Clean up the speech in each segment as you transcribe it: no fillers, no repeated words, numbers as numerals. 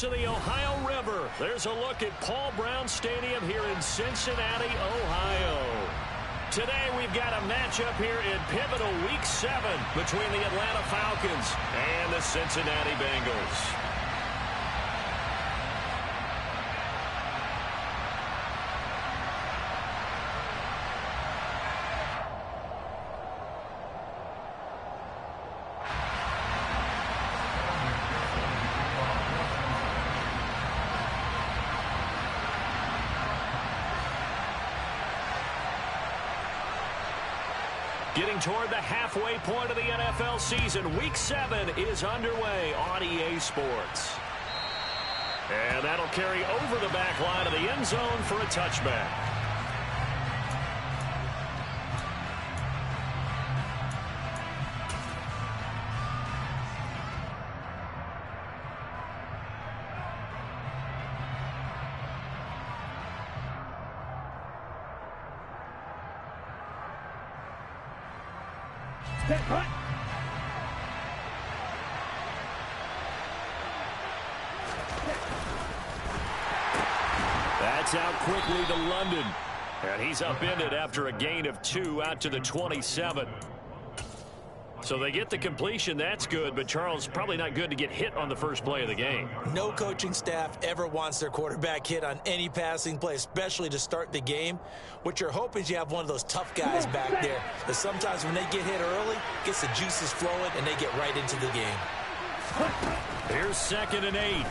of the Ohio River. There's a look at Paul Brown Stadium here in Cincinnati, Ohio. Today we've got a matchup here in pivotal Week 7 between the Atlanta Falcons and the Cincinnati Bengals. Getting toward the halfway point of the NFL season, Week 7 is underway on EA Sports. And that'll carry over the back line of the end zone for a touchback. That's out quickly to London. And he's upended after a gain of 2 out to the 27. So they get the completion. That's good. But, Charles, probably not good to get hit on the first play of the game. No coaching staff ever wants their quarterback hit on any passing play, especially to start the game. What you're hoping is you have one of those tough guys back there that sometimes when they get hit early, gets the juices flowing, and they get right into the game. Here's 2nd and 8.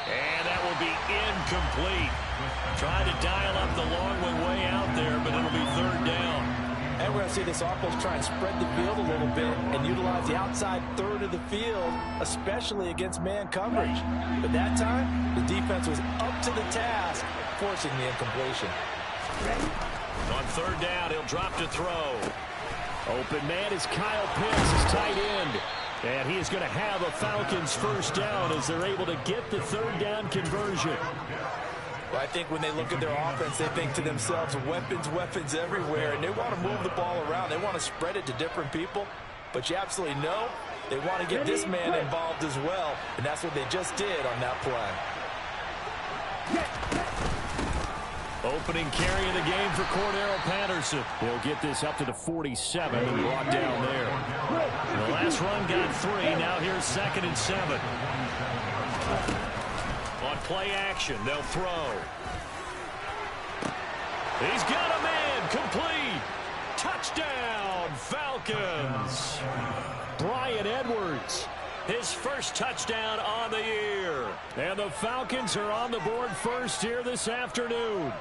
And that will be incomplete. Trying to dial up the long one way out there, but it'll be 3rd down. And we're going to see this offense try and spread the field a little bit and utilize the outside third of the field, especially against man coverage. But that time, the defense was up to the task, forcing the incompletion. On 3rd down, he'll drop to throw. Open man is Kyle Pitts, his tight end. And he is going to have a Falcons 1st down as they're able to get the 3rd down conversion. Well, I think when they look at their offense, they think to themselves, weapons, weapons everywhere, and they want to move the ball around. They want to spread it to different people, but you absolutely know they want to get this man involved as well, and that's what they just did on that play. Opening carry of the game for Cordero Patterson. He'll get this up to the 47 and brought down there. The last run got 3. Now here's 2nd and 7. On play action, they'll throw. He's got a man. Complete. Touchdown, Falcons. Bryan Edwards, his first touchdown on the year. And the Falcons are on the board first here this afternoon.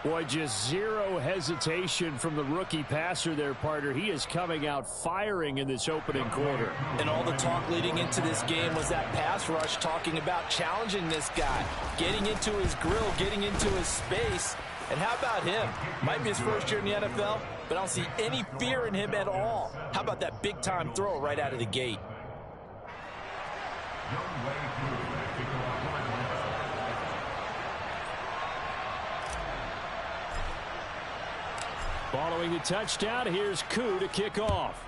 Boy, just zero hesitation from the rookie passer there, partner. He is coming out firing in this opening quarter. And all the talk leading into this game was that pass rush, talking about challenging this guy, getting into his grill, getting into his space. And how about him? Might be his first year in the NFL, but I don't see any fear in him at all. How about that big-time throw right out of the gate? Following the touchdown, here's Koo to kick off.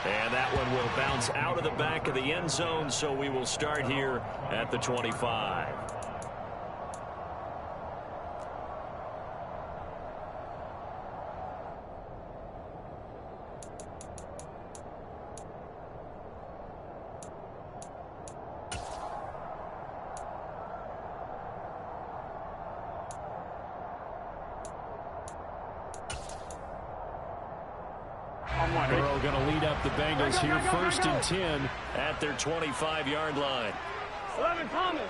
And that one will bounce out of the back of the end zone, so we will start here at the 25. Burrow going to lead up the Bengals here, 1st and 10 at their 25-yard line. 11 coming.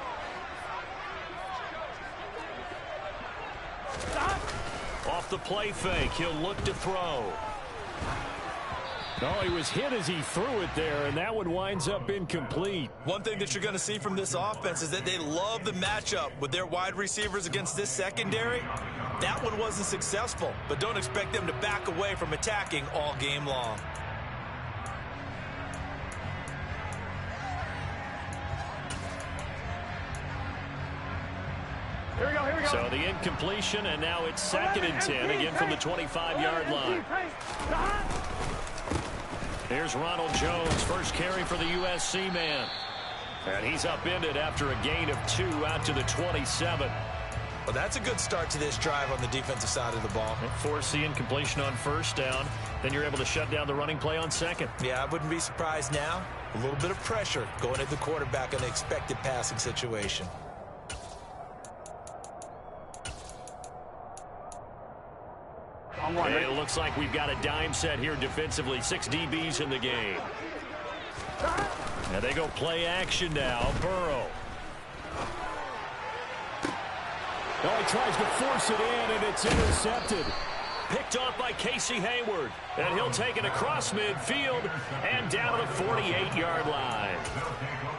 Stop. Off the play fake, he'll look to throw. Oh, he was hit as he threw it there, and that one winds up incomplete. One thing that you're going to see from this offense is that they love the matchup with their wide receivers against this secondary. That one wasn't successful, but don't expect them to back away from attacking all game long. So the incompletion, and now it's 2nd and 10, again from the 25-yard line. Here's Ronald Jones, first carry for the USC man. And he's upended after a gain of 2 out to the 27. Well, that's a good start to this drive on the defensive side of the ball. Force the incompletion on 1st down. Then you're able to shut down the running play on 2nd. Yeah, I wouldn't be surprised now. A little bit of pressure going at the quarterback in an expected passing situation. It looks like we've got a dime set here defensively. 6 DBs in the game. And they go play action now. Burrow. Oh, he tries to force it in, and it's intercepted. Picked off by Casey Hayward. And he'll take it across midfield and down to the 48-yard line.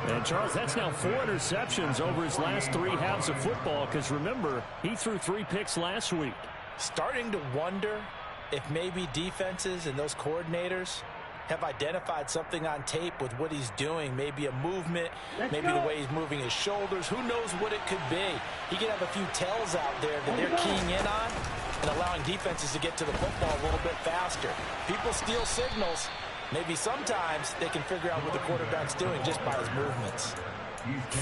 And, Charles, that's now 4 interceptions over his last 3 halves of football, because, remember, he threw 3 picks last week. Starting to wonder if maybe defenses and those coordinators have identified something on tape with what he's doing. Maybe a movement, maybe the way he's moving his shoulders. Who knows what it could be? He could have a few tells out there that they're keying in on and allowing defenses to get to the football a little bit faster. People steal signals. Maybe sometimes they can figure out what the quarterback's doing just by his movements.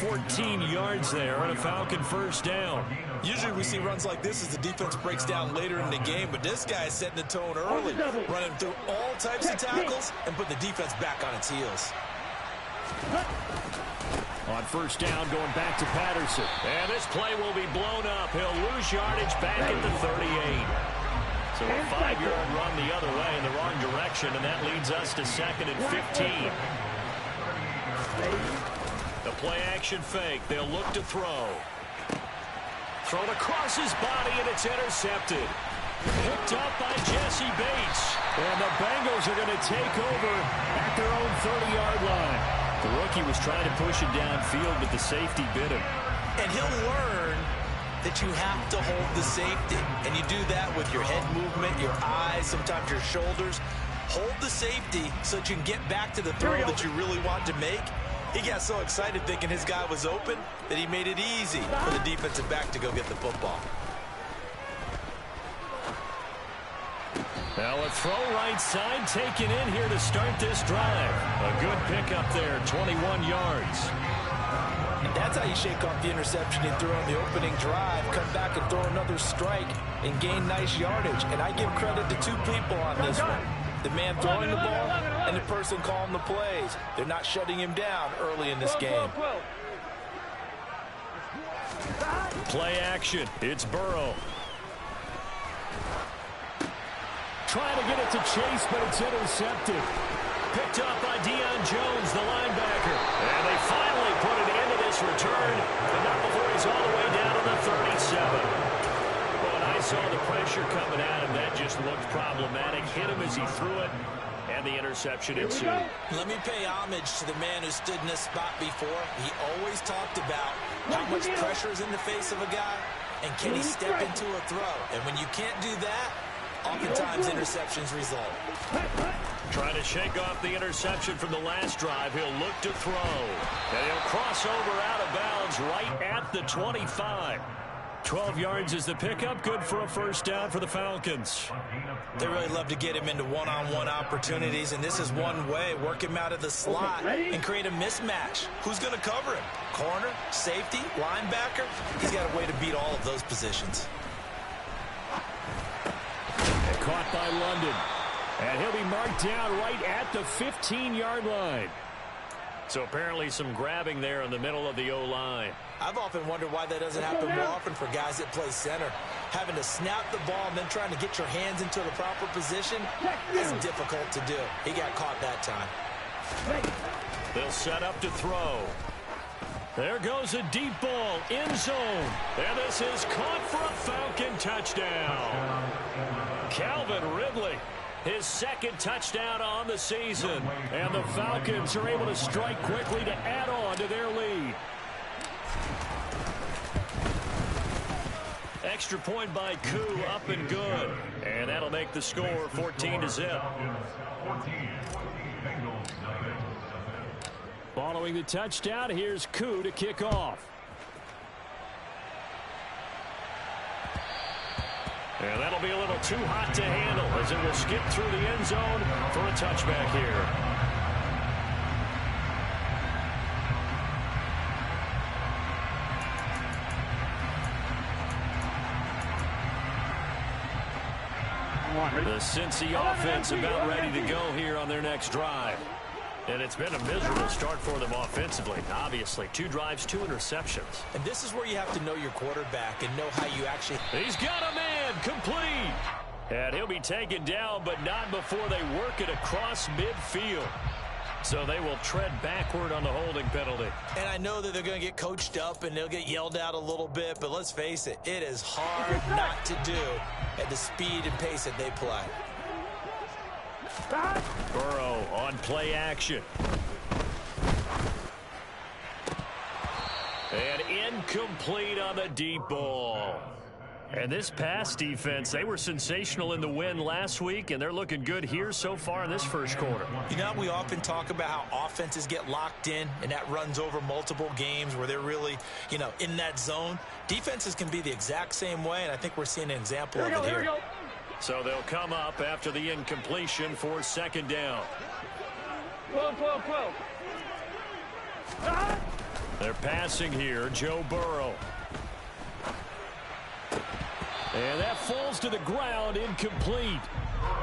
14 yards there on a Falcon 1st down. Usually we see runs like this as the defense breaks down later in the game, but this guy is setting the tone early, running through all types of tackles and putting the defense back on its heels. On 1st down, going back to Patterson. And this play will be blown up. He'll lose yardage back at the 38. So a 5-yard run the other way in the wrong direction, and that leads us to 2nd and 15. The play-action fake. They'll look to throw. Thrown across his body, and it's intercepted. Picked up by Jesse Bates. And the Bengals are going to take over at their own 30-yard line. The rookie was trying to push it downfield, but the safety bit him. And he'll learn that you have to hold the safety. And you do that with your head movement, your eyes, sometimes your shoulders. Hold the safety so that you can get back to the throw that you really want to make. He got so excited thinking his guy was open that he made it easy for the defensive back to go get the football. Now a throw right side taken in here to start this drive. A good pickup there, 21 yards. And that's how you shake off the interception he threw on the opening drive, come back and throw another strike and gain nice yardage. And I give credit to 2 people on this one. The man throwing the ball and the person calling the plays. They're not shutting him down early in this game. Play action. It's Burrow. Trying to get it to Chase, but it's intercepted. Picked up by Deion Jones, the linebacker. And they finally put an end to this return, but not before he's all the way down to the 37. I saw the pressure coming at him. That just looked problematic. Hit him as he threw it, and the interception ensued. Let me pay homage to the man who stood in this spot before. He always talked about how much pressure is in the face of a guy, and can he step into a throw. And when you can't do that, oftentimes interceptions result. Trying to shake off the interception from the last drive. He'll look to throw. And he'll cross over out of bounds right at the 25. 12 yards is the pickup. Good for a 1st down for the Falcons. They really love to get him into one-on-one opportunities, and this is one way. Work him out of the slot and create a mismatch. Who's going to cover him? Corner, safety, linebacker? He's got a way to beat all of those positions. And caught by London. And he'll be marked down right at the 15-yard line. So apparently some grabbing there in the middle of the O-line. I've often wondered why that doesn't happen more often for guys that play center. Having to snap the ball and then trying to get your hands into the proper position is difficult to do. He got caught that time. They'll set up to throw. There goes a deep ball, end zone. And this is caught for a Falcon touchdown. Calvin Ridley, his 2nd touchdown on the season. And the Falcons are able to strike quickly to add on to their lead. Extra point by Koo, up and good. And that'll make the score 14-0. Following the touchdown, here's Koo to kick off. And that'll be a little too hot to handle as it will skip through the end zone for a touchback here. The Cincy offense about ready to go here on their next drive. And it's been a miserable start for them offensively. Obviously, 2 drives, 2 interceptions. And this is where you have to know your quarterback and know how you actually... He's got a man complete. And he'll be taken down, but not before they work it across midfield. So they will tread backward on the holding penalty. And I know that they're going to get coached up and they'll get yelled out a little bit, but let's face it, it is hard not to do at the speed and pace that they play. Burrow on play action. And incomplete on the deep ball. And this pass defense, they were sensational in the win last week, and they're looking good here so far in this first quarter. You know, we often talk about how offenses get locked in, and that runs over multiple games where they're really, you know, in that zone. Defenses can be the exact same way, and I think we're seeing an example of it here. So they'll come up after the incompletion for second down. 12. They're passing here, Joe Burrow. And that falls to the ground, incomplete.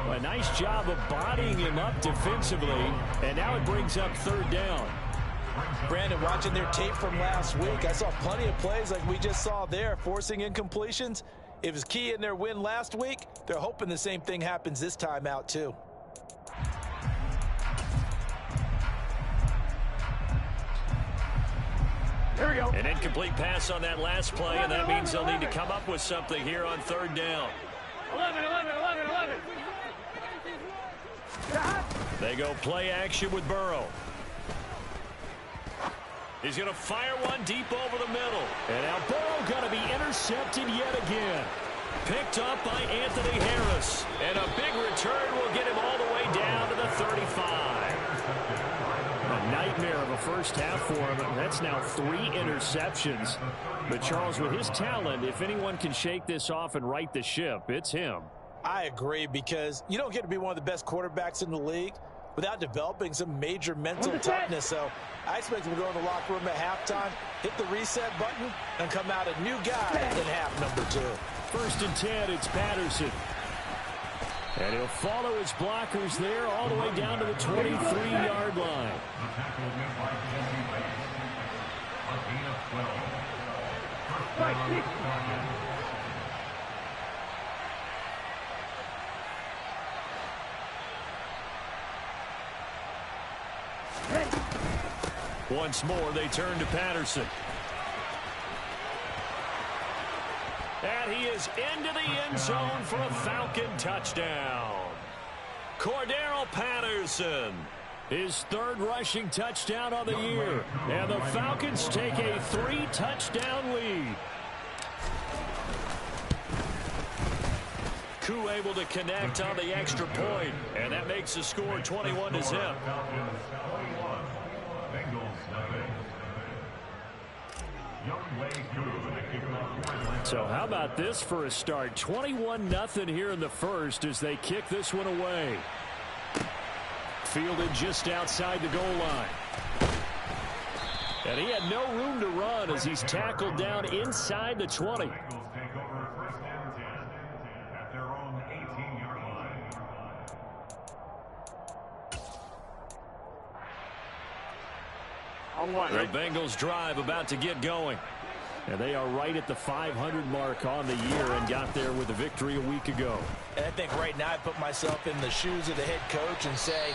A nice job of bodying him up defensively, and now it brings up third down. Brandon, watching their tape from last week, I saw plenty of plays like we just saw there, forcing incompletions. It was key in their win last week. They're hoping the same thing happens this time out, too. Here we go. An incomplete pass on that last play, and that means they'll need to come up with something here on third down. 11. They go play action with Burrow. He's going to fire one deep over the middle. And now Burrow going to be intercepted yet again. Picked up by Anthony Harris. And a big return will get him all the way down to the 35. A nightmare of a first half for him. That's now 3 interceptions. But Charles, with his talent, if anyone can shake this off and right the ship, it's him. I agree, because you don't get to be one of the best quarterbacks in the league without developing some major mental toughness. So I expect him to go in the locker room at halftime, hit the reset button, and come out a new guy in half number 2. 1st and 10, it's Patterson. And he'll follow his blockers there all the way down to the 23-yard line. Once more, they turn to Patterson. And he is into the end zone for a Falcon touchdown. Cordero Patterson, his 3rd rushing touchdown of the year. And the Falcons take a 3-touchdown lead. Koo able to connect on the extra point, and that makes the score 21-0. So how about this for a start? 21-0 here in the first as they kick this one away. Fielded just outside the goal line. And he had no room to run as he's tackled down inside the 20. The Bengals drive about to get going. And they are right at the 500 mark on the year and got there with a victory a week ago. And I think right now I put myself in the shoes of the head coach and say,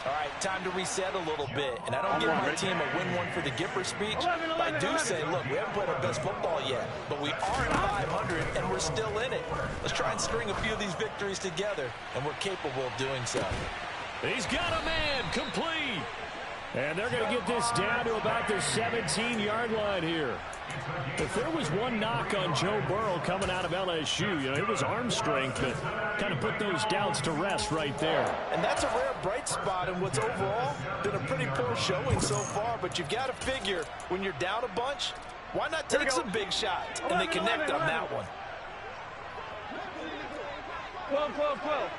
all right, time to reset a little bit. And I don't give my team a win one for the Gipper speech, but I do say, look, we haven't played our best football yet, but we are at 500 and we're still in it. Let's try and string a few of these victories together, and we're capable of doing so. He's got a man complete. And they're going to get this down to about their 17-yard line here. If there was one knock on Joe Burrow coming out of LSU, you know, it was arm strength that kind of put those doubts to rest right there. And that's a rare bright spot in what's overall been a pretty poor showing so far. But you've got to figure when you're down a bunch, why not take some big shots? And they connect on that one. 12, 12, 12.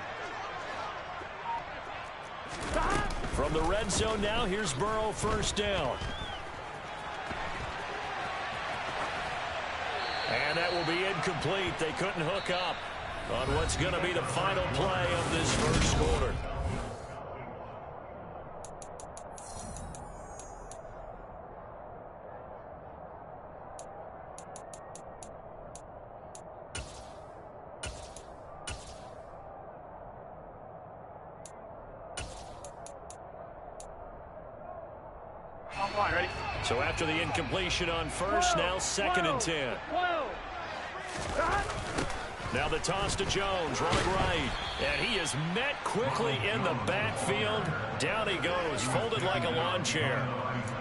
From the red zone now, here's Burrow, first down. And that will be incomplete. They couldn't hook up on what's going to be the final play of this first quarter. Ready? So after the incompletion on first, now 2nd and 10. 12. Now the toss to Jones, running right. And he is met quickly in the backfield. Down he goes, folded like a lawn chair.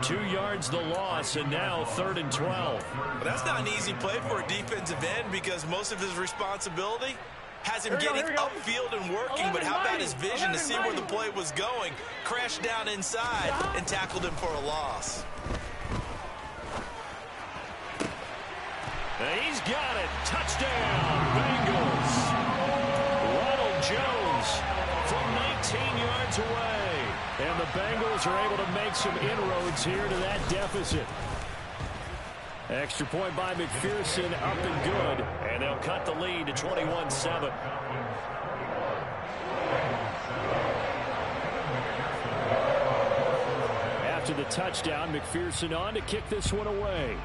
2 yards the loss, and now 3rd and 12. But that's not an easy play for a defensive end because most of his responsibility has him getting upfield and working, but how about his vision to see where the play was going? Crashed down inside and tackled him for a loss. And he's got it. Touchdown, Bengals. Ronald Jones from 19 yards away. And the Bengals are able to make some inroads here to that deficit. Extra point by McPherson, up and good. And they'll cut the lead to 21-7. After the touchdown, McPherson on to kick this one away.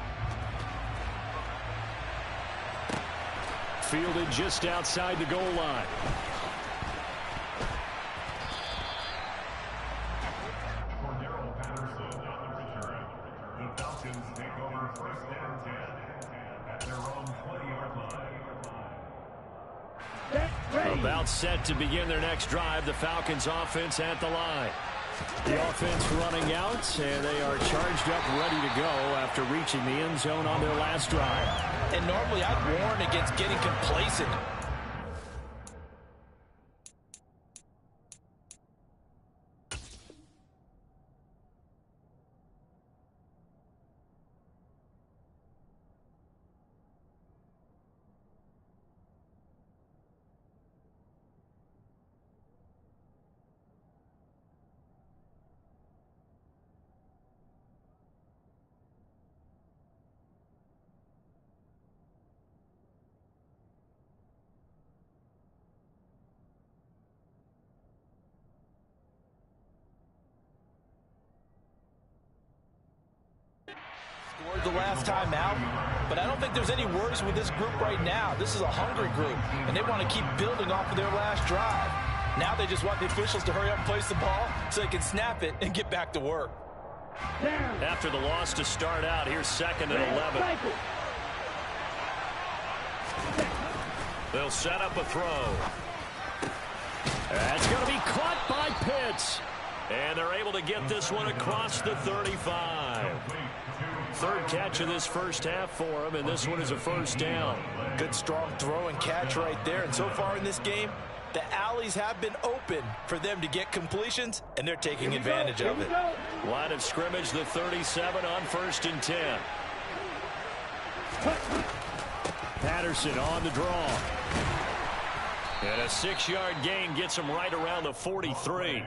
Fielded just outside the goal line. About set to begin their next drive. The Falcons offense at the line. The offense running out, and they are charged up, ready to go after reaching the end zone on their last drive. And normally I'd warn against getting complacent. Scored the last time out, but I don't think there's any worries with this group right now. This is a hungry group, and they want to keep building off of their last drive. Now they just want the officials to hurry up and place the ball so they can snap it and get back to work. After the loss to start out, here's 2nd and 11. They'll set up a throw. That's going to be caught by Pitts. And they're able to get this one across the 35. 3rd catch of this first half for him, and this one is a first down. Good strong throw and catch right there. And so far in this game, the alleys have been open for them to get completions, and they're taking advantage of it. Line of scrimmage, the 37 on 1st and 10. Patterson on the draw. And a 6-yard gain gets him right around the 43.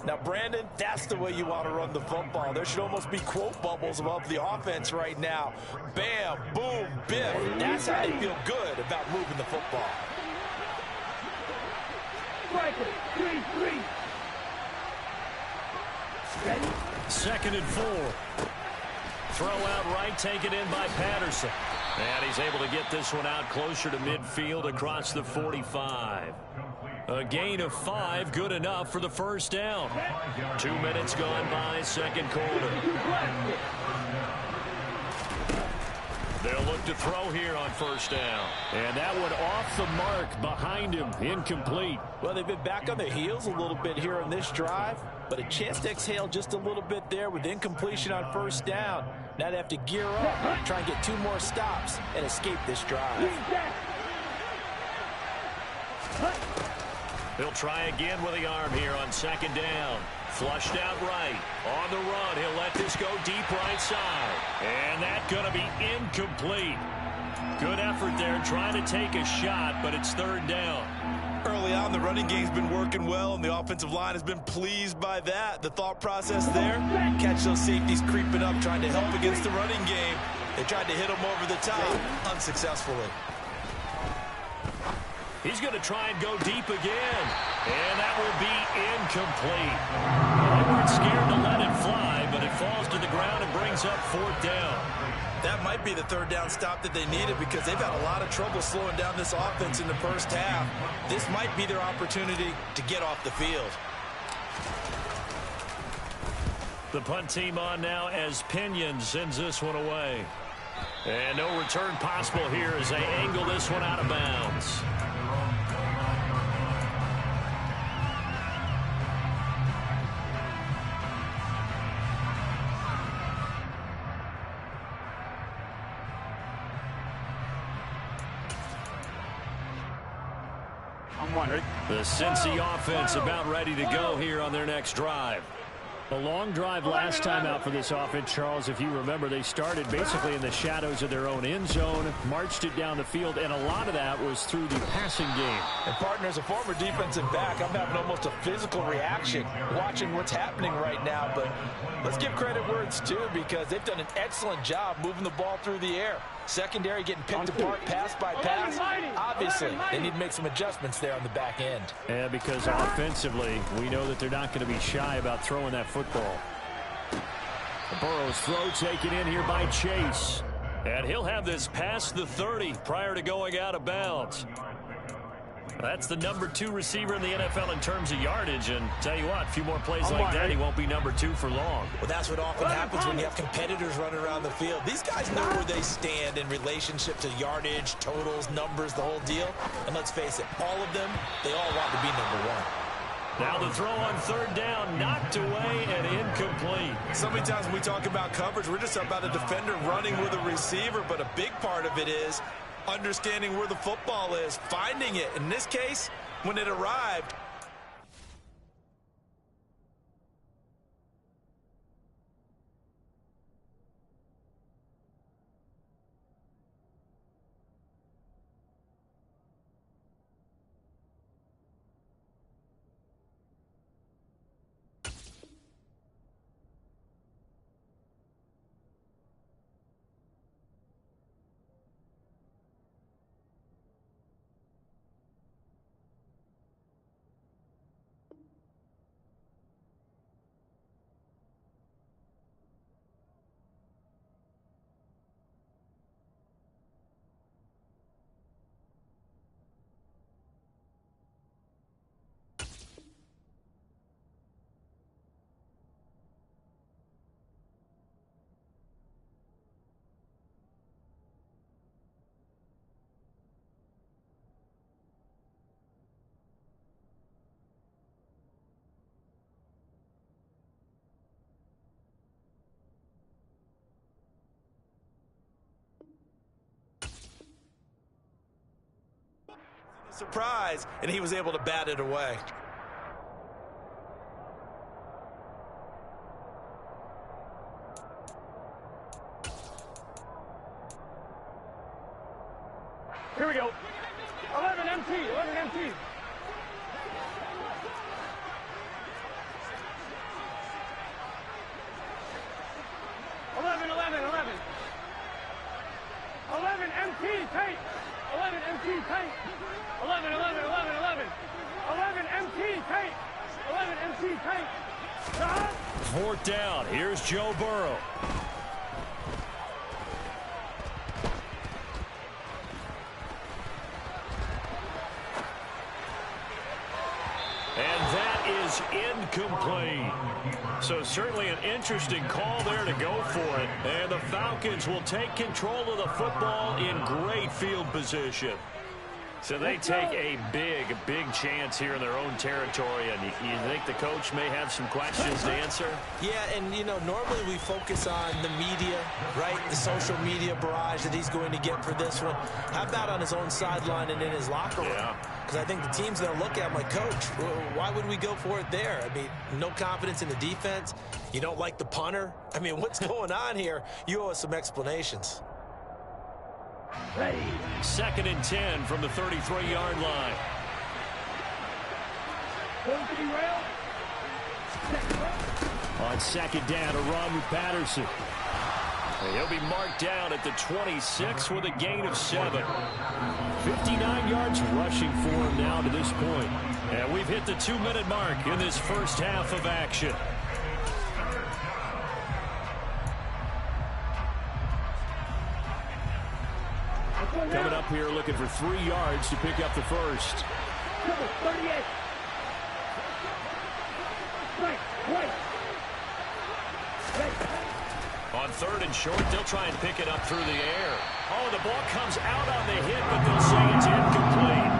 Now, Brandon, that's the way you want to run the football. There should almost be quote bubbles above the offense right now. Bam, boom, biff. That's how you feel good about moving the football. 2nd and 4. Throw out right, taken in by Patterson. And he's able to get this one out closer to midfield across the 45. A gain of 5, good enough for the first down. 2 minutes gone by, 2nd quarter. They'll look to throw here on first down. And that one off the mark behind him, incomplete. Well, they've been back on their heels a little bit here on this drive, but a chance to exhale just a little bit there with incompletion on first down. Now they have to gear up, try and get 2 more stops and escape this drive. He'll try again with the arm here on 2nd down. Flushed out right. On the run, he'll let this go deep right side. And that's going to be incomplete. Good effort there trying to take a shot, but it's 3rd down. early on. The running game's been working well, and the offensive line has been pleased by that. The thought process there, catch those safeties creeping up, trying to help against the running game. They tried to hit them over the top, unsuccessfully. He's going to try and go deep again, and that will be incomplete. Edwards scared to let it fly, but it falls to the ground and brings up 4th down. That might be the 3rd down stop that they needed because they've had a lot of trouble slowing down this offense in the first half. This might be their opportunity to get off the field. The punt team on now as Pinion sends this one away. And no return possible here as they angle this one out of bounds. The Cincy offense about ready to go here on their next drive. A long drive last time out for this offense, Charles. If you remember, they started basically in the shadows of their own end zone, marched it down the field, and a lot of that was through the passing game. And, partner, as a former defensive back, I'm having almost a physical reaction watching what's happening right now. But let's give credit where it's due because they've done an excellent job moving the ball through the air. Secondary getting picked apart pass by pass. Obviously, they need to make some adjustments there on the back end. Yeah, because offensively, we know that they're not going to be shy about throwing that football. Burrow's throw taken in here by Chase. And he'll have this past the 30 prior to going out of bounds. That's the number 2 receiver in the NFL in terms of yardage. And tell you what, a few more plays like that, he won't be number 2 for long. Well, that's what often happens when you have competitors running around the field. These guys know where they stand in relationship to yardage, totals, numbers, the whole deal. And let's face it, all of them, they all want to be number 1. Now the throw on 3rd down, knocked away and incomplete. So many times when we talk about coverage, we're just about a defender running with a receiver, but a big part of it is understanding where the football is, finding it. In this case, when it arrived, surprise, and he was able to bat it away. Here we go. 11 MT, 11 MT. 11 MT, tight. 11 MT, tight. 11 MT, tight. 11 MT, tight. 4th down. Here's Joe Burrow. And that is incomplete. So certainly an interesting call there to go for it. And the Falcons will take control of the football in great field position. So they take a big chance here in their own territory. And you think the coach may have some questions to answer? Yeah, and, you know, normally we focus on the media, right? The social media barrage that he's going to get for this one. How about on his own sideline and in his locker room? Yeah. Because I think the team's going to look at him like, Coach, why would we go for it there? I mean, no confidence in the defense. You don't like the punter. I mean, what's going on here? You owe us some explanations. Ready. 2nd and 10 from the 33-yard line. On second down, a run with Patterson. He'll be marked down at the 26 with a gain of 7. 59 yards rushing for him now to this point. And we've hit the 2-minute mark in this first half of action. Coming up here looking for 3 yards to pick up the first. Number 38. Right. On third and short, they'll try and pick it up through the air. Oh, the ball comes out on the hit, but they'll say it's incomplete.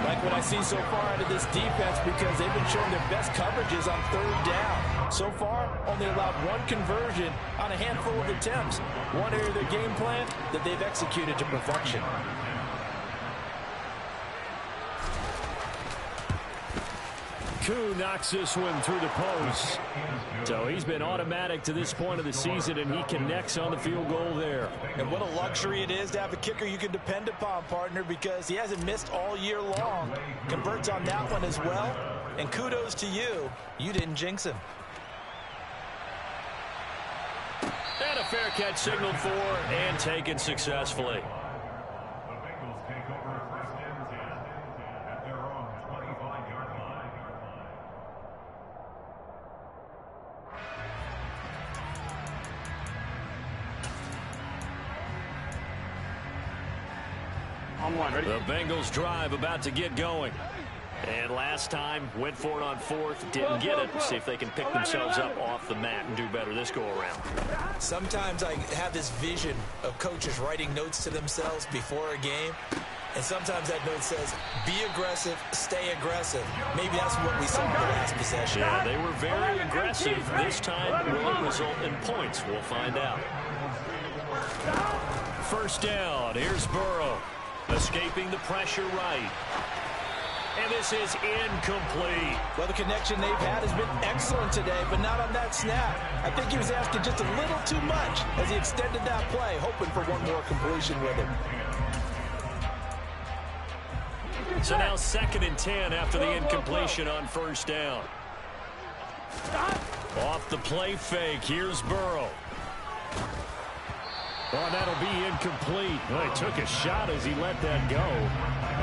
Like what I see so far out of this defense, because they've been showing their best coverages on third down. So far, only allowed 1 conversion on a handful of attempts. One area of their game plan that they've executed to perfection. Koo knocks this one through the post. So he's been automatic to this point of the season, and he connects on the field goal there. And what a luxury it is to have a kicker you can depend upon, partner, because he hasn't missed all year long. Converts on that one as well. And kudos to you. You didn't jinx him. And a fair catch signaled for and taken successfully. The Bengals drive about to get going. And last time, went for it on fourth, didn't get it. See if they can pick themselves up off the mat and do better this go-around. Sometimes I have this vision of coaches writing notes to themselves before a game. And sometimes that note says, be aggressive, stay aggressive. Maybe that's what we saw in the last possession. Yeah, they were very aggressive. This time, will it result in points? We'll find out. First down, here's Burrow. Escaping the pressure right. And this is incomplete. Well, the connection they've had has been excellent today, but not on that snap. I think he was asking just a little too much as he extended that play, hoping for one more completion with him. So now 2nd and 10 after the incompletion on first down. Off the play fake, here's Burrow. Oh, that'll be incomplete. Well, he took a shot as he let that go.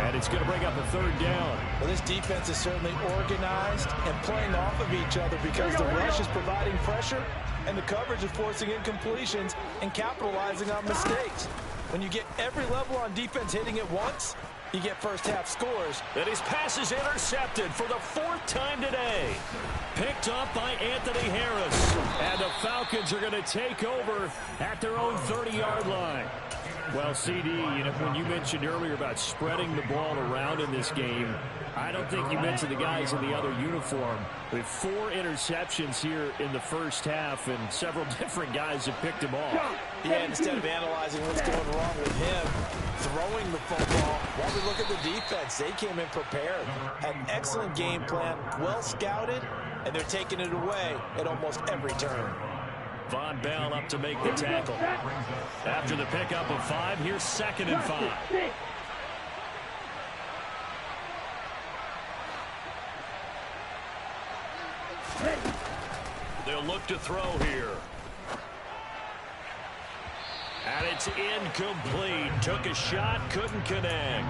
And it's going to bring up a 3rd down. Well, this defense is certainly organized and playing off of each other because the rush is providing pressure and the coverage is forcing incompletions and capitalizing on mistakes. When you get every level on defense hitting at once, you get first half scores. And his pass is intercepted for the 4th time today. Picked up by Anthony Harris. And the Falcons are going to take over at their own 30-yard line. Well, CD, you know, when you mentioned earlier about spreading the ball around in this game, I don't think you mentioned the guys in the other uniform. With 4 interceptions here in the first half, and several different guys have picked him off. Yeah, instead of analyzing what's going wrong with him, throwing the football, while we look at the defense, they came in prepared. Had an excellent game plan, well scouted, and they're taking it away at almost every turn. Von Bell up to make the tackle. After the pickup of 5, here's 2nd and 5. They'll look to throw here. And it's incomplete. Took a shot, couldn't connect.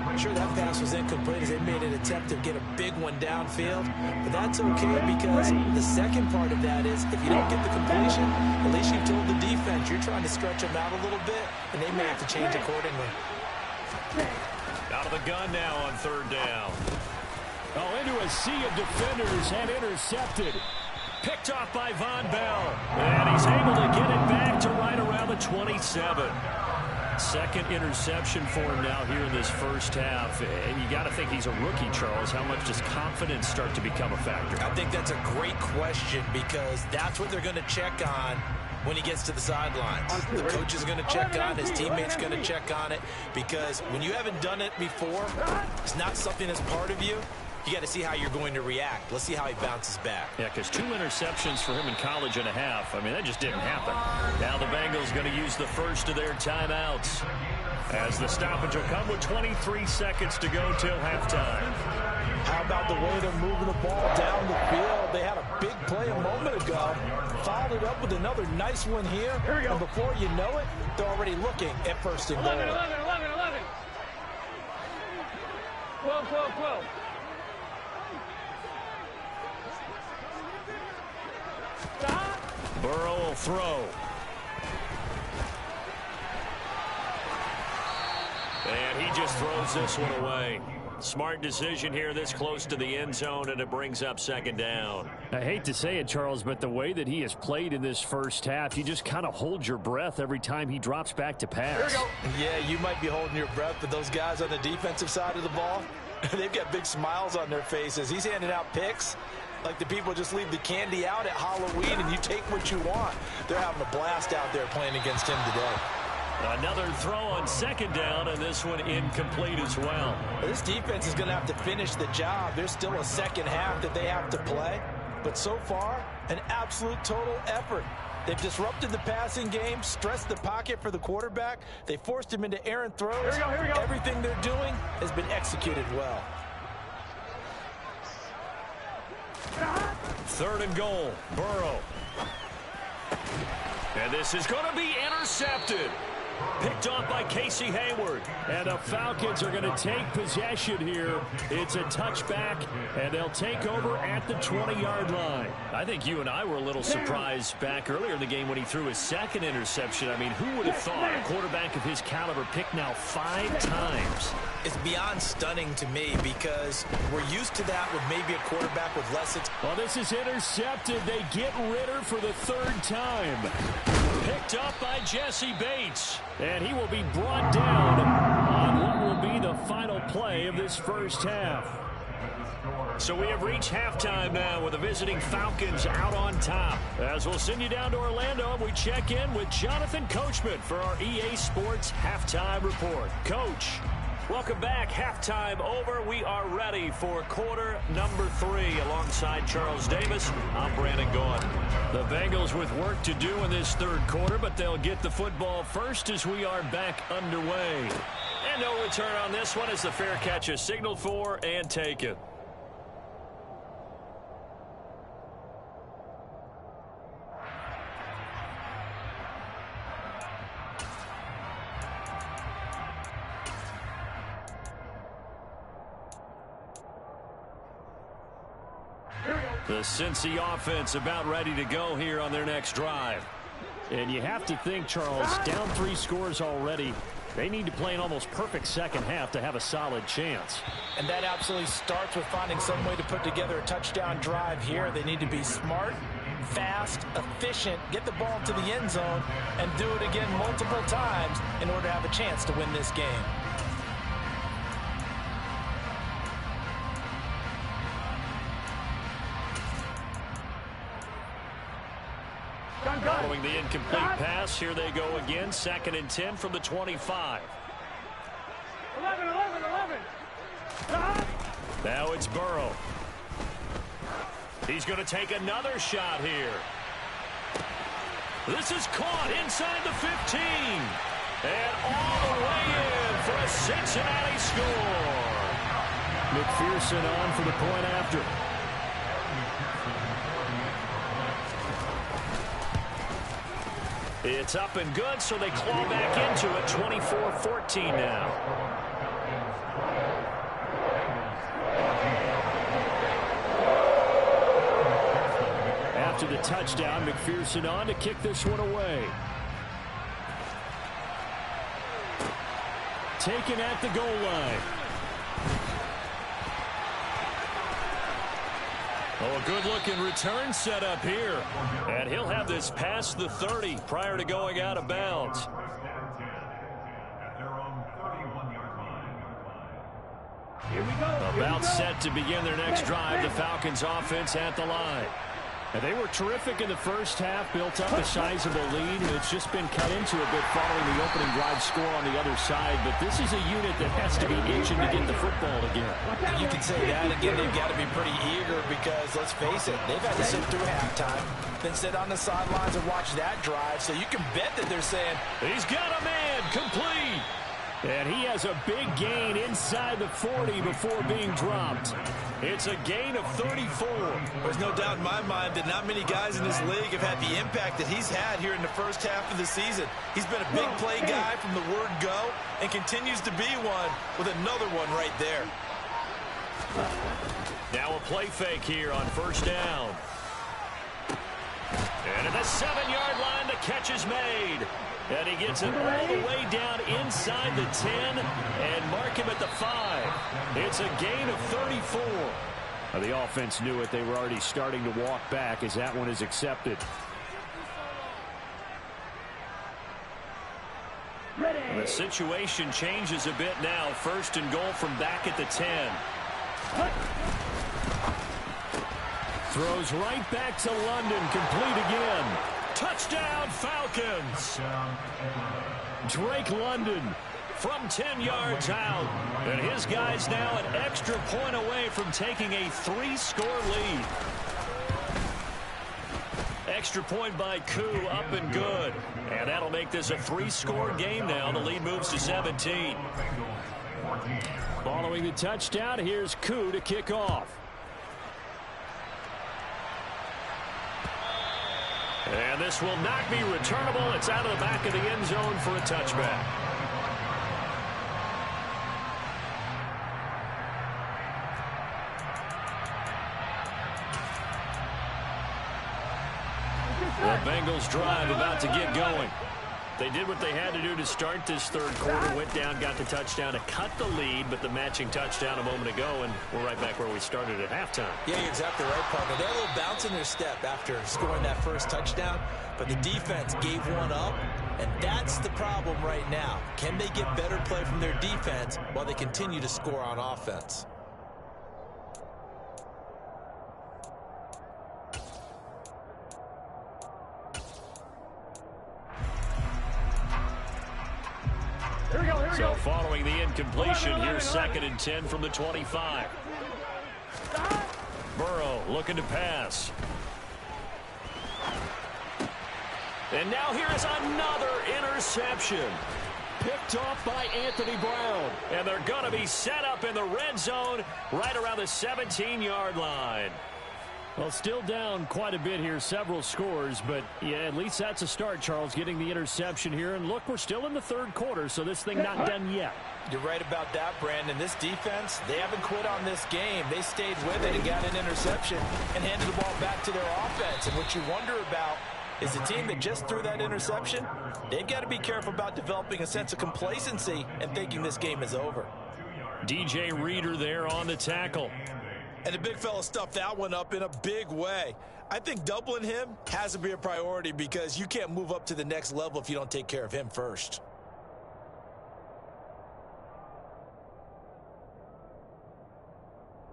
I'm sure that pass was incomplete as they made an attempt to get a big one downfield. But that's okay because the second part of that is if you don't get the completion, at least you've told the defense you're trying to stretch them out a little bit, and they may have to change accordingly. Out of the gun now on 3rd down. Oh, into a sea of defenders and intercepted. Picked off by Von Bell. And he's able to get it back to right around the 27. 2nd interception for him now here in this first half. And you got to think he's a rookie, Charles. How much does confidence start to become a factor? I think that's a great question because that's what they're going to check on when he gets to the sidelines. The coach is going to check on, his teammates going to check on it because when you haven't done it before, it's not something that's part of you. You got to see how you're going to react. Let's see how he bounces back. Yeah, because 2 interceptions for him in college and a half. I mean, that just didn't happen. Now the Bengals going to use the first of their timeouts as the stoppage will come with 23 seconds to go till halftime. How about the way they're moving the ball down the field? They had a big play a moment ago. Followed it up with another nice one here. Here we go. And before you know it, they're already looking at first and goal. 11, 11, 11, 11. 12, 12, 12. Stop. Burrow will throw. And he just throws this one away. Smart decision here this close to the end zone, and it brings up second down. I hate to say it, Charles, but the way that he has played in this first half, you just kind of hold your breath every time he drops back to pass. Here we go. Yeah, you might be holding your breath, but those guys on the defensive side of the ball, they've got big smiles on their faces. He's handing out picks like the people just leave the candy out at Halloween and you take what you want. They're having a blast out there playing against him today. Another throw on second down, and this one incomplete as well. This defense is going to have to finish the job. There's still a second half that they have to play. But so far, an absolute total effort. They've disrupted the passing game, stressed the pocket for the quarterback. They forced him into errant throws. Here we go, here we go. Everything they're doing has been executed well. Third and goal, Burrow. And this is going to be intercepted. Picked off by Casey Hayward. And the Falcons are going to take possession here. It's a touchback, and they'll take over at the 20-yard line. I think you and I were a little surprised back earlier in the game when he threw his second interception. I mean, who would have thought a quarterback of his caliber picked now 5 times? It's beyond stunning to me because we're used to that with maybe a quarterback with less experience. Well, this is intercepted. They get Ritter for the 3rd time. Picked up by Jesse Bates. And he will be brought down on what will be the final play of this first half. So we have reached halftime now with the visiting Falcons out on top. As we'll send you down to Orlando, and we check in with Jonathan Coachman for our EA Sports Halftime Report. Coach, welcome back. Halftime over. We are ready for quarter number 3. Alongside Charles Davis, I'm Brandon Gaudin. The Bengals with work to do in this 3rd quarter, but they'll get the football first as we are back underway. And no return on this one as the fair catch is signaled for and taken. The Cincy offense about ready to go here on their next drive. And you have to think, Charles, down 3 scores already. They need to play an almost perfect second half to have a solid chance. And that absolutely starts with finding some way to put together a touchdown drive here. They need to be smart, fast, efficient, get the ball to the end zone, and do it again multiple times in order to have a chance to win this game. Following the incomplete pass, here they go again. 2nd and 10 from the 25. 11, 11, 11. Now it's Burrow. He's going to take another shot here. This is caught inside the 15. And all the way in for a Cincinnati score. McPherson on for the point after. It's up and good, so they claw back into it. 24-14 now. After the touchdown, McPherson on to kick this one away. Taken at the goal line. Oh, a good-looking return set up here. And he'll have this past the 30 prior to going out of bounds. Here we go. About set to begin their next drive, the Falcons offense at the line. And they were terrific in the first half, built up a sizable lead, and it's just been cut into a bit following the opening drive score on the other side. But this is a unit that has to be itching to get the football again. You can say that again. They've got to be pretty eager because, let's face it, they've had to sit through halftime, then sit on the sidelines and watch that drive. So you can bet that they're saying, he's got a man complete. And he has a big gain inside the 40 before being dropped. It's a gain of 34. There's no doubt in my mind that not many guys in this league have had the impact that he's had here in the first half of the season. He's been a big play guy from the word go and continues to be one with another one right there. Now a play fake here on first down. And at the 7-yard line, the catch is made. And he gets it all the way down inside the 10 and mark him at the 5. It's a gain of 34. The offense knew it. They were already starting to walk back as that one is accepted. The situation changes a bit now. First and goal from back at the 10. Throws right back to London. Complete again. Touchdown, Falcons. Drake London from 10 yards out. And his guys now an extra point away from taking a 3-score lead. Extra point by Koo, up and good. And that'll make this a 3-score game now. The lead moves to 17. Following the touchdown, here's Koo to kick off. And this will not be returnable. It's out of the back of the end zone for a touchback. The Bengals drive about to get going. They did what they had to do to start this third quarter. Went down, got the touchdown to cut the lead, but the matching touchdown a moment ago, and we're right back where we started at halftime. Yeah, you're exactly right, partner. They're a little bounce in their step after scoring that first touchdown, but the defense gave one up, and that's the problem right now. Can they get better play from their defense while they continue to score on offense? So following the incompletion, here's 2nd and 10 from the 25. Burrow looking to pass. And now here is another interception. Picked off by Anthony Brown. And they're going to be set up in the red zone right around the 17-yard line. Well, still down quite a bit here, several scores, but yeah, at least that's a start, Charles, getting the interception here. And look, we're still in the third quarter, so this thing not done yet. You're right about that, Brandon. This defense, they haven't quit on this game. They stayed with it and got an interception and handed the ball back to their offense. And what you wonder about is the team that just threw that interception, they've got to be careful about developing a sense of complacency and thinking this game is over. DJ Reader there on the tackle. And the big fella stuffed that one up in a big way. I think doubling him has to be a priority because you can't move up to the next level if you don't take care of him first.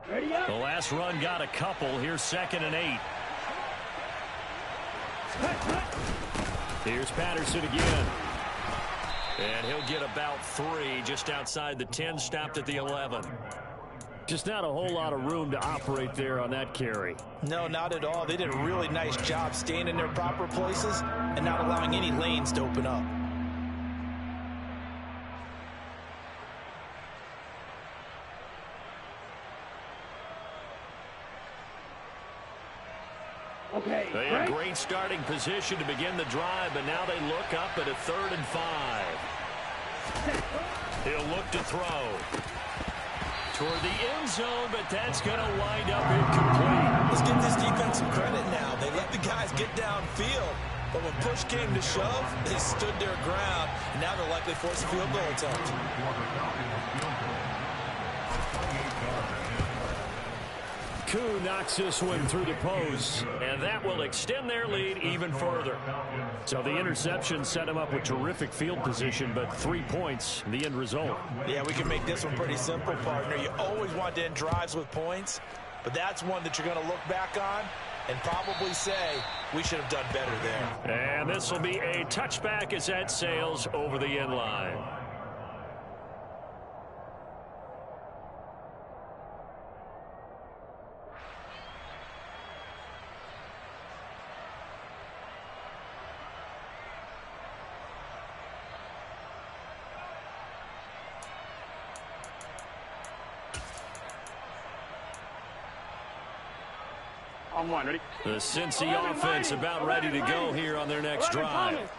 The last run got a couple. Here's 2nd and 8. Here's Patterson again. And he'll get about 3 just outside the 10, stopped at the 11. Just not a whole lot of room to operate there on that carry. No, not at all. They did a really nice job staying in their proper places and not allowing any lanes to open up. Okay. They had great starting position to begin the drive, but now they look up at a 3rd and 5. He'll look to throw toward the end zone, but that's going to wind up incomplete. Let's give this defense some credit now. They let the guys get downfield, but when push came to shove, they stood their ground, and now they're likely forced a field goal attempt. Koo knocks this one through the post, and that will extend their lead even further. So the interception set him up with terrific field position, but 3 points, the end result. Yeah, we can make this one pretty simple, partner. You always want to end drives with points, but that's one that you're going to look back on and probably say, we should have done better there. And this will be a touchback as that sails over the end line. On one, ready? The Cincy offense about ready to go here on their next drive.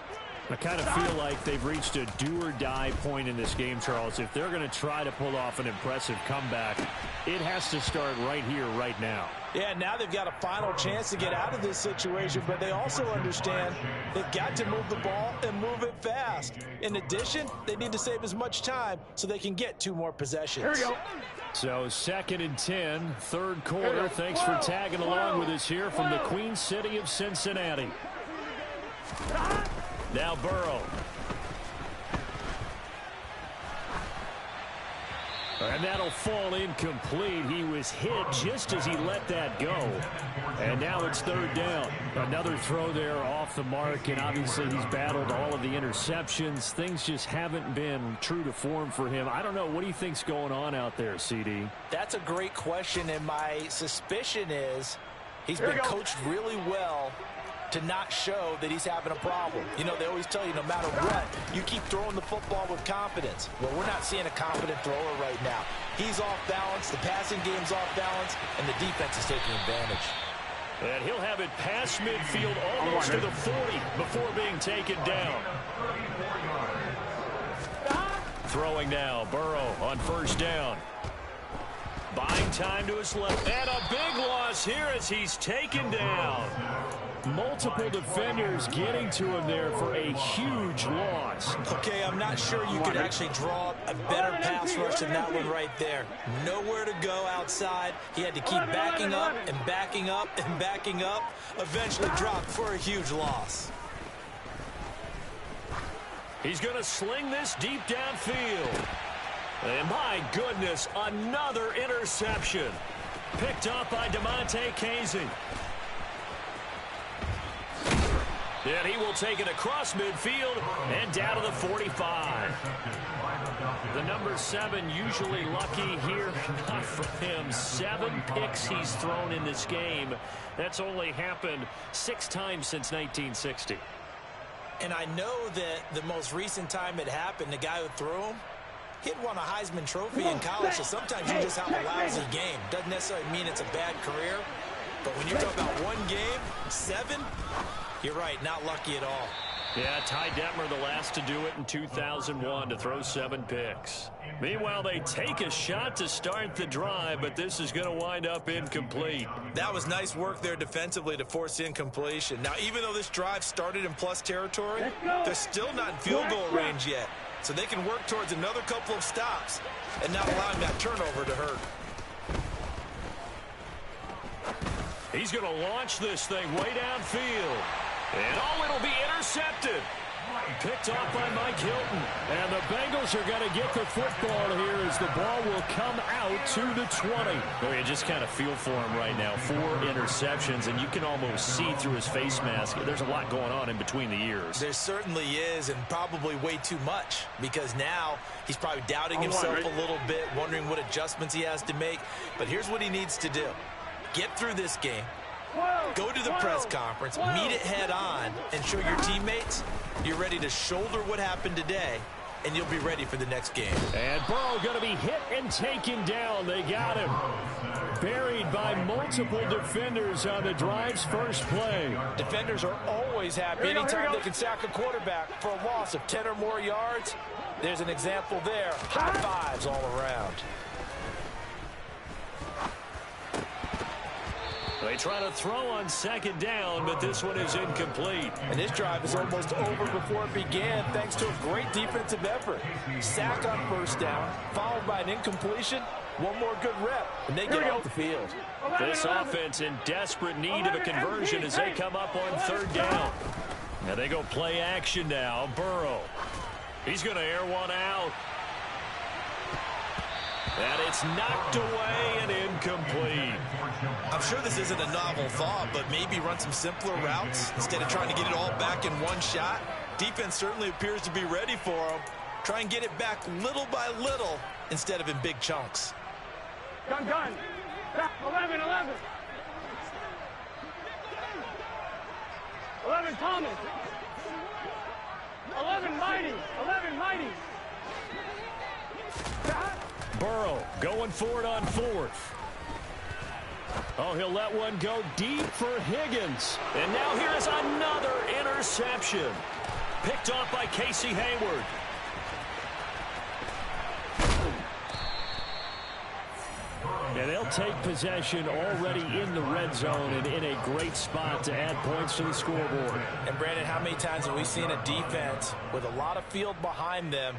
I kind of feel like they've reached a do-or-die point in this game, Charles. If they're going to try to pull off an impressive comeback, it has to start right here, right now. Yeah, now they've got a final chance to get out of this situation, but they also understand they've got to move the ball and move it fast. In addition, they need to save as much time so they can get 2 more possessions. Here we go. So 2nd and 10, third quarter. Thanks for tagging along with us here from the Queen City of Cincinnati. Now Burrow. And that'll fall incomplete. He was hit just as he let that go. And now it's 3rd down. Another throw there off the mark, and obviously he's battled all of the interceptions. Things just haven't been true to form for him. I don't know. What do you think's going on out there, CD? That's a great question, and my suspicion is he's been coached really well to not show that he's having a problem. You know, they always tell you no matter what, you keep throwing the football with confidence. Well, we're not seeing a confident thrower right now. He's off balance, the passing game's off balance, and the defense is taking advantage. And he'll have it past midfield almost to the 40 before being taken down. Throwing now, Burrow on 1st down. Buying time to his left. And a big loss here as he's taken down. Multiple defenders getting to him there for a huge loss. Okay, I'm not sure you could actually draw a better pass rush than that one right there. Nowhere to go outside. He had to keep backing up and backing up and backing up. Eventually dropped for a huge loss. He's going to sling this deep downfield. And my goodness, another interception. Picked up by DeMonte Casey. And he will take it across midfield and down to the 45. The number 7 usually lucky here. Not for him. 7 picks he's thrown in this game. That's only happened 6 times since 1960. And I know that the most recent time it happened, the guy who threw him, he'd won a Heisman Trophy in college, so sometimes you just have a lousy game. Doesn't necessarily mean it's a bad career, but when you're talking about one game, 7, you're right, not lucky at all. Yeah, Ty Detmer the last to do it in 2001 to throw 7 picks. Meanwhile, they take a shot to start the drive, but this is going to wind up incomplete. That was nice work there defensively to force incompletion. Now, even though this drive started in plus territory, they're still not in field goal range yet. So they can work towards another couple of stops and not allowing that turnover to hurt. He's going to launch this thing way downfield. And it'll be intercepted. Picked off by Mike Hilton. And the Bengals are going to get the football here as the ball will come out to the 20. Oh, you just kind of feel for him right now. 4 interceptions, and you can almost see through his face mask. There's a lot going on in between the ears. There certainly is, and probably way too much, because now he's probably doubting himself a little bit, wondering what adjustments he has to make. But here's what he needs to do. Get through this game. Go to the press conference, meet it head on, and show your teammates you're ready to shoulder what happened today, and you'll be ready for the next game. And Burrow going to be hit and taken down. They got him. Buried by multiple defenders on the drive's first play. Defenders are always happy anytime they can sack a quarterback for a loss of 10 or more yards. There's an example there. High fives all around. They try to throw on 2nd down, but this one is incomplete. And this drive is almost over before it began, thanks to a great defensive effort. Sack on 1st down, followed by an incompletion. One more good rep, and they get off the field. This offense in desperate need of a conversion as they come up on 3rd down. Now they go play action now. Burrow. He's going to air one out. And it's knocked away and incomplete. I'm sure this isn't a novel thought, but maybe run some simpler routes instead of trying to get it all back in one shot. Defense certainly appears to be ready for him. Try and get it back little by little instead of in big chunks. Gun. 11. 11 Thomas. 11 Mighty. Burrow going for it on 4th. Oh, he'll let one go deep for Higgins. And now here is another interception. Picked off by Casey Hayward. And they'll take possession already in the red zone and in a great spot to add points to the scoreboard. And, Brandon, how many times have we seen a defense with a lot of field behind them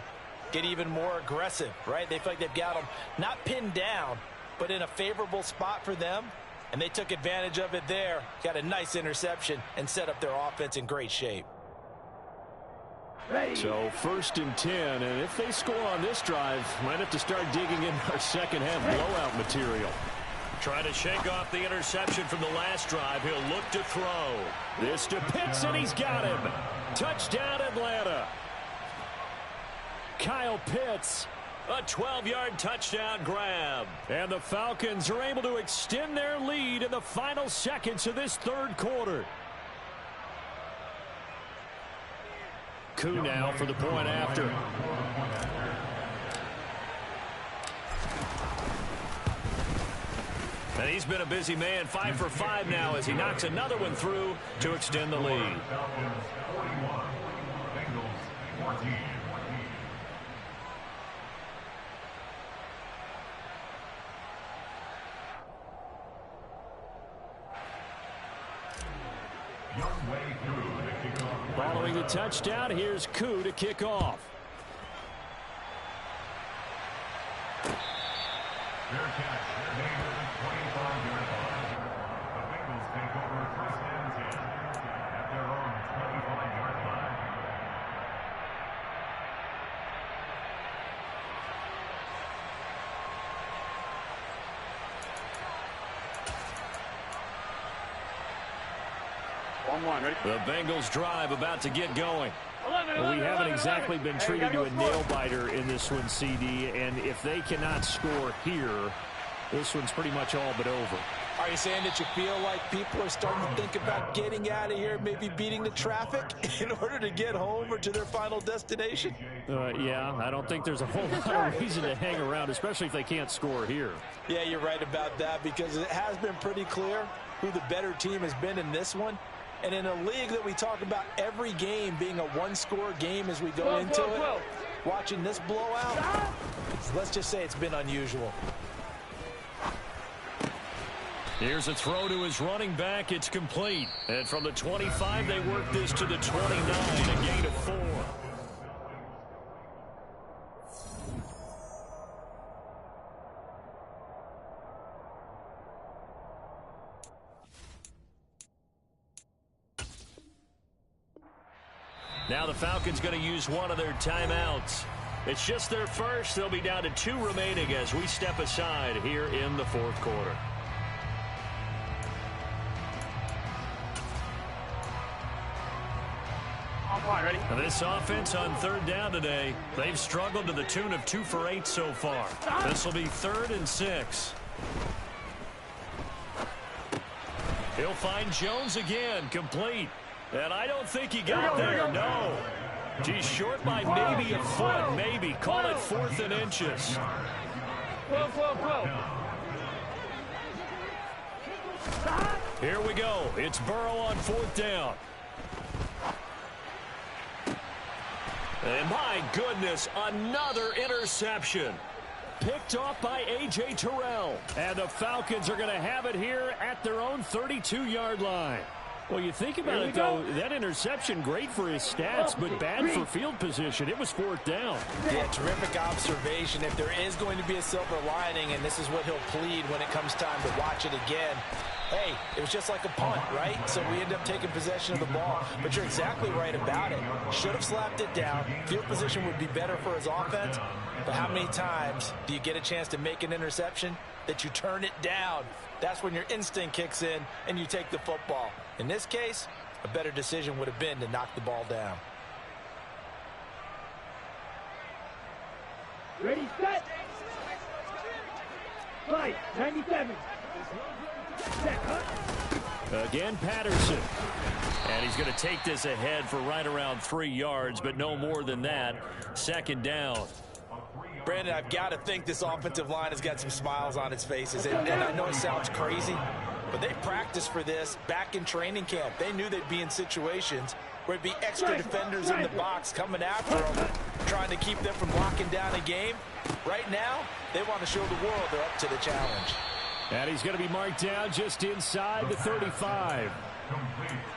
get even more aggressive, right? They feel like they've got them not pinned down, but in a favorable spot for them. And they took advantage of it there, got a nice interception, and set up their offense in great shape. So 1st and 10, and if they score on this drive, might have to start digging in our second half blowout material. Trying to shake off the interception from the last drive. He'll look to throw. This to Pitts, and he's got him. Touchdown, Atlanta. Kyle Pitts. A 12-yard touchdown grab. And the Falcons are able to extend their lead in the final seconds of this 3rd quarter. Koo now for the point after. And he's been a busy man, 5 for 5 now as he knocks another one through to extend the lead. Following the touchdown, here's Koo to kick off. Their catch, their game is a 25-yard line. The Bengals take over 1st and 10 at their own 25-yard line. The Bengals drive about to get going. 11, Well, we haven't 11, exactly 11. been Hey, treated to a gotta go nail-biter in this one, CD, and if they cannot score here, this one's pretty much all but over. Are you saying that you feel like people are starting to think about getting out of here, maybe beating the traffic in order to get home or to their final destination? Yeah, I don't think there's a whole lot of reason to hang around, especially if they can't score here. Yeah, you're right about that because it has been pretty clear who the better team has been in this one. And in a league that we talk about every game being a one-score game as we go into it, watching this blowout, let's just say it's been unusual. Here's a throw to his running back. It's complete. And from the 25, they work this to the 29, a gain of 4. Now the Falcons going to use one of their timeouts. It's just their first. They'll be down to 2 remaining as we step aside here in the 4th quarter. Ready? Now this offense on 3rd down today, they've struggled to the tune of 2 for 8 so far. This will be 3rd and 6. He'll find Jones again, complete. And I don't think he got there, no. He's short by maybe a foot, maybe. Call it 4th and inches. Here we go. It's Burrow on 4th down. And my goodness, another interception. Picked off by A.J. Terrell. And the Falcons are going to have it here at their own 32-yard line. Well, you think about it, though, that interception, great for his stats, but bad for field position. It was 4th down. Yeah, terrific observation. If there is going to be a silver lining, and this is what he'll plead when it comes time to watch it again, hey, it was just like a punt, right? So we end up taking possession of the ball. But you're exactly right about it. Should have slapped it down. Field position would be better for his offense. But how many times do you get a chance to make an interception that you turn it down? That's when your instinct kicks in and you take the football. In this case, a better decision would have been to knock the ball down. Ready, set. Fight, 97. Again, Patterson. And he's going to take this ahead for right around 3 yards, but no more than that. 2nd down. Brandon, I've got to think this offensive line has got some smiles on its faces. And I know it sounds crazy, But they practiced for this back in training camp. They knew they'd be in situations where it'd be extra defenders in the box coming after them, trying to keep them from locking down a game. Right now, they want to show the world they're up to the challenge. And he's going to be marked down just inside the 35.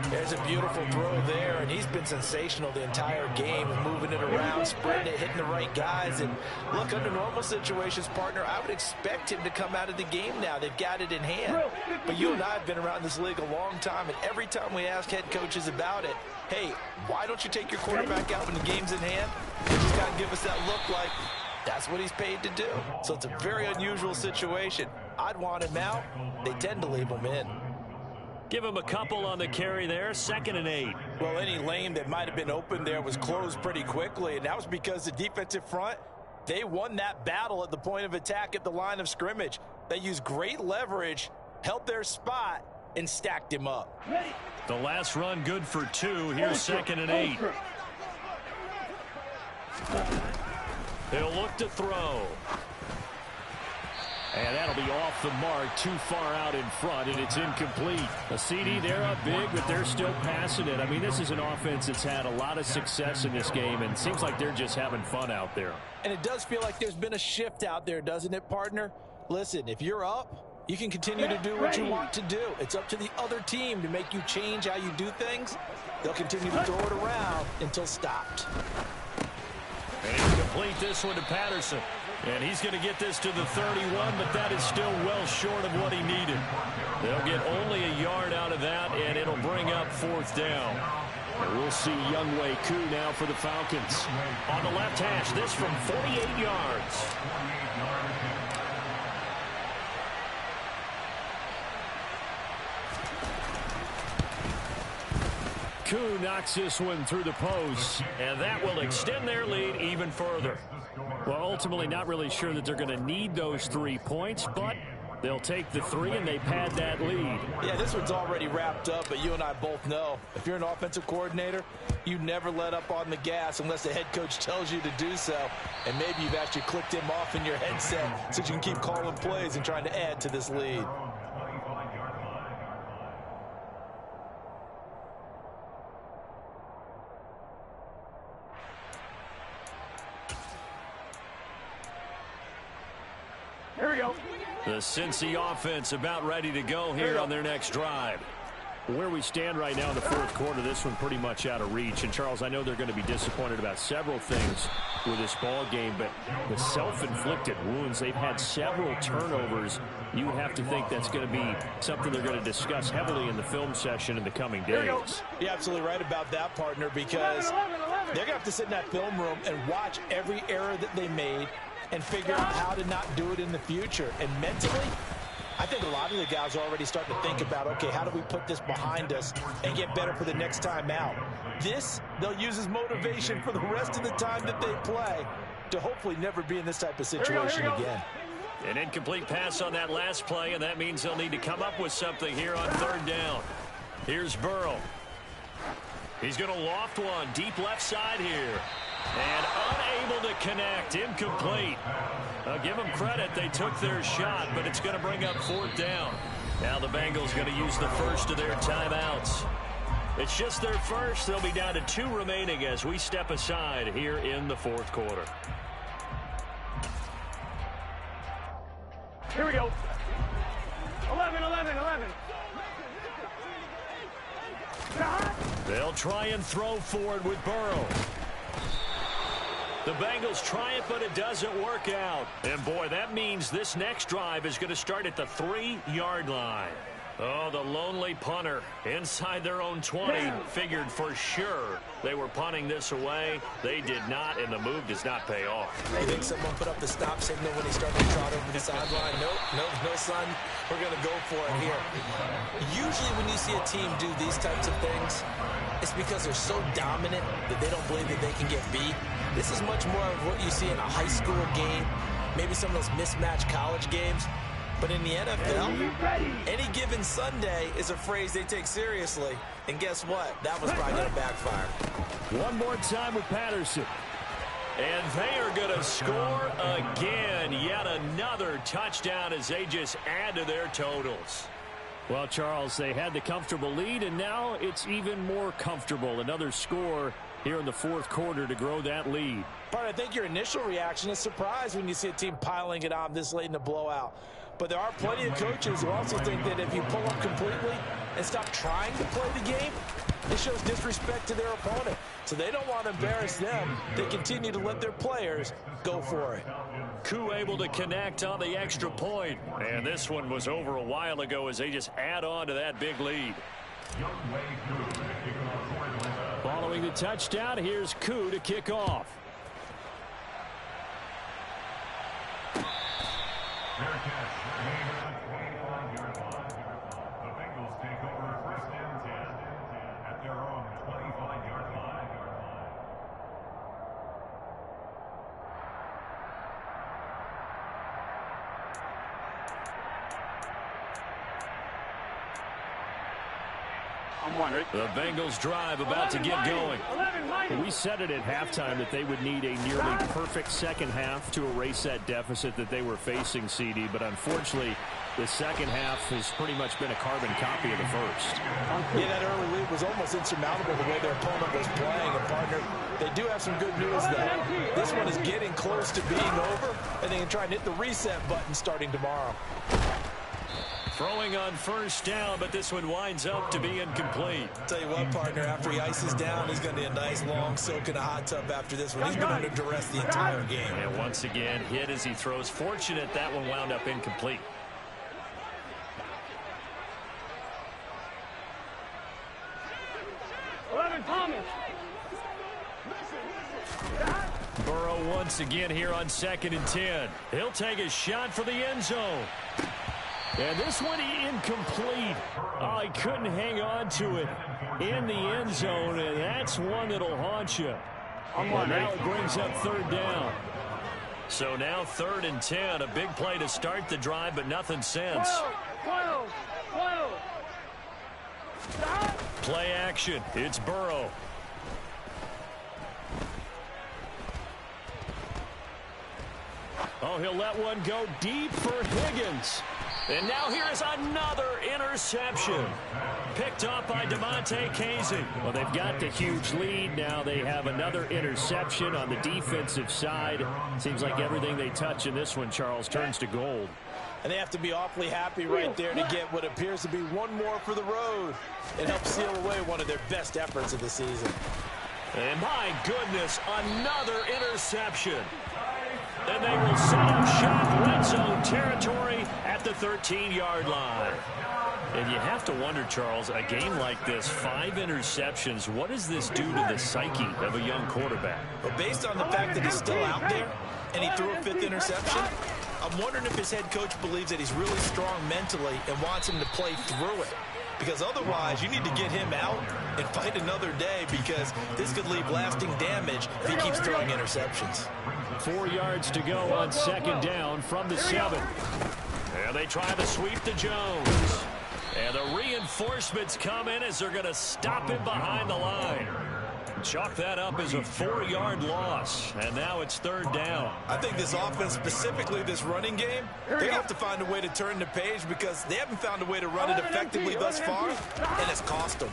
There's a beautiful throw there, and he's been sensational the entire game, moving it around, spreading it, hitting the right guys. And look, under normal situations, partner, I would expect him to come out of the game now. They've got it in hand. But you and I have been around this league a long time, and every time we ask head coaches about it, hey, why don't you take your quarterback out when the game's in hand? They just got to give us that look like that's what he's paid to do. So it's a very unusual situation. I'd want him out. They tend to leave him in. Give him a couple on the carry there, 2nd and 8. Well, any lane that might have been open there was closed pretty quickly, and that was because the defensive front, they won that battle at the point of attack at the line of scrimmage. They used great leverage, held their spot, and stacked him up. The last run good for 2. Here's 2nd and 8. He'll look to throw. And that'll be off the mark, too far out in front, and it's incomplete. A CD, they're up big, but they're still passing it. I mean, this is an offense that's had a lot of success in this game, and it seems like they're just having fun out there. And it does feel like there's been a shift out there, doesn't it, partner? Listen, if you're up, you can continue to do what you want to do. It's up to the other team to make you change how you do things. They'll continue to throw it around until stopped. And he'll complete this one to Patterson. And he's going to get this to the 31, but that is still well short of what he needed. They'll get only a yard out of that, and it'll bring up 4th down. And we'll see Younghoe Koo now for the Falcons. On the left hash, this from 48 yards. Koo knocks this one through the post, and that will extend their lead even further. Well, ultimately not really sure that they're going to need those 3 points, but they'll take the 3 and they pad that lead. Yeah, this one's already wrapped up, but you and I both know if you're an offensive coordinator, you never let up on the gas unless the head coach tells you to do so. And maybe you've actually clicked him off in your headset so you can keep calling plays and trying to add to this lead. Here we go. The Cincy offense about ready to go here on their next drive. Where we stand right now in the 4th quarter, this one pretty much out of reach. And, Charles, I know they're going to be disappointed about several things with this ball game, but the self-inflicted wounds, they've had several turnovers. You have to think that's going to be something they're going to discuss heavily in the film session in the coming days. You're absolutely right about that, partner, because they're going to have to sit in that film room and watch every error that they made and figure out how to not do it in the future. And mentally, I think a lot of the guys are already starting to think about, okay, how do we put this behind us and get better for the next time out? This, they'll use as motivation for the rest of the time that they play to hopefully never be in this type of situation again. An incomplete pass on that last play, and that means they'll need to come up with something here on 3rd down. Here's Burrow. He's going to loft one deep left side here. And unable to connect. Incomplete. Give them credit. They took their shot, but it's going to bring up 4th down. Now the Bengals going to use the first of their timeouts. It's just their first. They'll be down to 2 remaining as we step aside here in the 4th quarter. Here we go. 11, 11, 11. They'll try and throw forward with Burrow. The Bengals try it, but it doesn't work out. And, boy, that means this next drive is going to start at the 3-yard line. Oh, the lonely punter inside their own 20 figured for sure they were punting this away. They did not, and the move does not pay off. I think someone put up the stop signal when he started to trot over the sideline. Nope, no, son. We're going to go for it here. Usually when you see a team do these types of things, it's because they're so dominant that they don't believe that they can get beat. This is much more of what you see in a high school game, maybe some of those mismatched college games. But in the NFL, any given Sunday is a phrase they take seriously. And guess what? That was probably going to backfire. One more time with Patterson. And they are going to score again. Yet another touchdown as they just add to their totals. Well, Charles, they had the comfortable lead, and now it's even more comfortable. Another score here in the fourth quarter to grow that lead. But I think your initial reaction is surprise when you see a team piling it on this late in the blowout. But there are plenty of coaches who also think that if you pull up completely and stop trying to play the game, it shows disrespect to their opponent. So they don't want to embarrass them. They continue to let their players go for it. Koo able to connect on the extra point. And this one was over a while ago as they just add on to that big lead. Following the touchdown, here's Koo to kick off. Fair catch. Gain of the 25-yard line. The Bengals take over first and 10 at their own 25-yard line. The Bengals drive about to get going. We said it at halftime that they would need a nearly perfect second half to erase that deficit that they were facing, CD. But unfortunately, the second half has pretty much been a carbon copy of the first. Yeah, that early lead was almost insurmountable the way their opponent was playing. And, partner, they do have some good news, though. This one is getting close to being over, and they can try and hit the reset button starting tomorrow. Throwing on first down, but this one winds up to be incomplete. Tell you what, partner, after he ices down, he's going to be a nice long soak in a hot tub after this one. He's been under duress the entire game. And once again, hit as he throws. Fortunate that one wound up incomplete. Burrow once again here on 2nd and 10. He'll take a shot for the end zone. And this one incomplete. Oh, he couldn't hang on to it in the end zone, and that's one that'll haunt you. And now it brings up third down. So now 3rd and 10. A big play to start the drive, but nothing since. Play action. It's Burrow. Oh, he'll let one go deep for Higgins. And now here is another interception. Picked up by DeMonte Casey. Well, they've got the huge lead. Now they have another interception on the defensive side. Seems like everything they touch in this one, Charles, turns to gold. And they have to be awfully happy right there to get what appears to be one more for the road. It helps seal away one of their best efforts of the season. And my goodness, another interception. And they will set up shop red zone territory at the 13-yard line. And you have to wonder, Charles, a game like this, 5 interceptions, what does this do to the psyche of a young quarterback? Well, based on the fact that he's still out there and he threw a 5th interception, I'm wondering if his head coach believes that he's really strong mentally and wants him to play through it. Because otherwise, you need to get him out and fight another day, because this could leave lasting damage if he keeps throwing interceptions. 4 yards to go on 2nd down from the 7. And they try to sweep to Jones. And the reinforcements come in as they're going to stop him behind the line. Chalk that up as a 4-yard loss. And now it's 3rd down. I think this offense, specifically this running game, they have to find a way to turn the page, because they haven't found a way to run it effectively thus far, and it's cost them.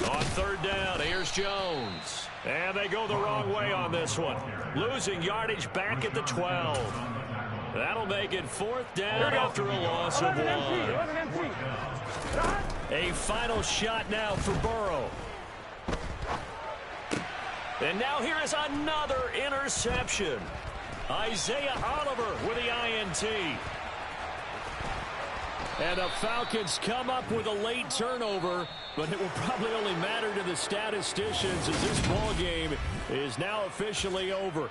On 3rd down, here's Jones. And they go the wrong way on this one. Losing yardage back at the 12. That'll make it 4th down after a loss of 1. A final shot now for Burrow. And now here is another interception. Isaiah Oliver with the INT. And the Falcons come up with a late turnover, but it will probably only matter to the statisticians as this ball game is now officially over.